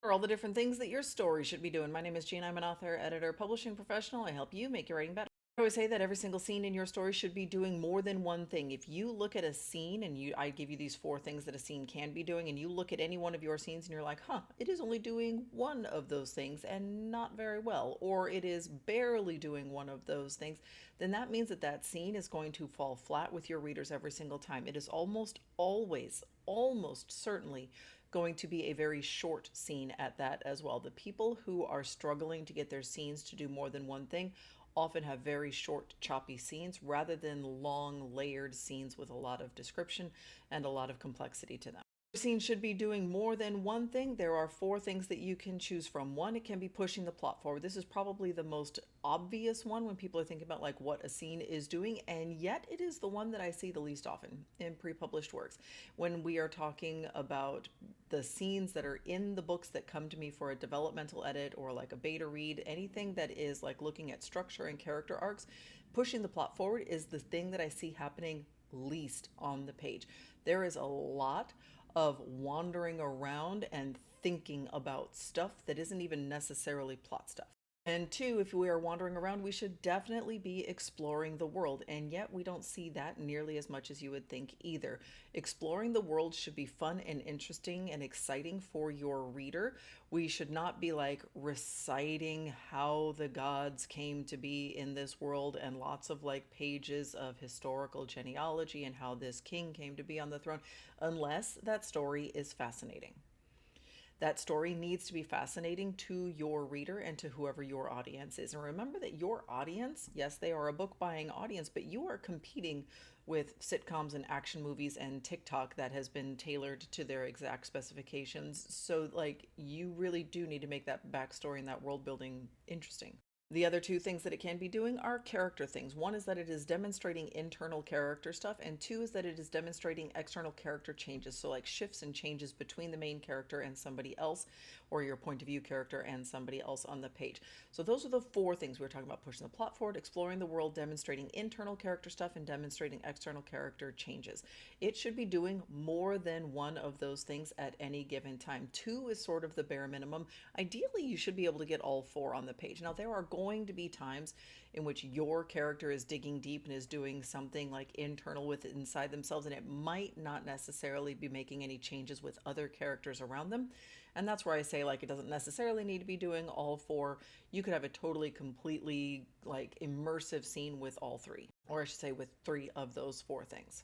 For all the different things that your story should be doing. My name is Jean. I'm an author, editor, publishing professional. I help you make your writing better. I always say that every single scene in your story should be doing more than one thing. If you look at a scene and I give you these four things that a scene can be doing, and you look at any one of your scenes and you're like, huh, it is only doing one of those things and not very well, or it is barely doing one of those things, then that means that that scene is going to fall flat with your readers every single time. It is almost always, almost certainly going to be a very short scene at that as well. The people who are struggling to get their scenes to do more than one thing often have very short, choppy scenes rather than long, layered scenes with a lot of description and a lot of complexity to them. Scene should be doing more than one thing. There are four things that you can choose from. One, it can be pushing the plot forward. This is probably the most obvious one when people are thinking about like what a scene is doing, and yet it is the one that I see the least often in pre-published works. When we are talking about the scenes that are in the books that come to me for a developmental edit or like a beta read, anything that is like looking at structure and character arcs, pushing the plot forward is the thing that I see happening least on the page. There is a lot of wandering around and thinking about stuff that isn't even necessarily plot stuff. And two, if we are wandering around, we should definitely be exploring the world. And yet we don't see that nearly as much as you would think either. Exploring the world should be fun and interesting and exciting for your reader. We should not be like reciting how the gods came to be in this world and lots of like pages of historical genealogy and how this king came to be on the throne, unless that story is fascinating. That story needs to be fascinating to your reader and to whoever your audience is. And remember that your audience, yes, they are a book buying audience, but you are competing with sitcoms and action movies and TikTok that has been tailored to their exact specifications. So, like, you really do need to make that backstory and that world building interesting. The other two things that it can be doing are character things. One is that it is demonstrating internal character stuff, and two is that it is demonstrating external character changes. So, like shifts and changes between the main character and somebody else, or your point of view character and somebody else on the page. So, those are the four things we were talking about: pushing the plot forward, exploring the world, demonstrating internal character stuff, and demonstrating external character changes. It should be doing more than one of those things at any given time. Two is sort of the bare minimum. Ideally, you should be able to get all four on the page. Now, there are going to be times in which your character is digging deep and is doing something like internal with it inside themselves, and it might not necessarily be making any changes with other characters around them. And that's where I say, like, it doesn't necessarily need to be doing all four. You could have a totally, completely, like, immersive scene with all three, or I should say, with three of those four things.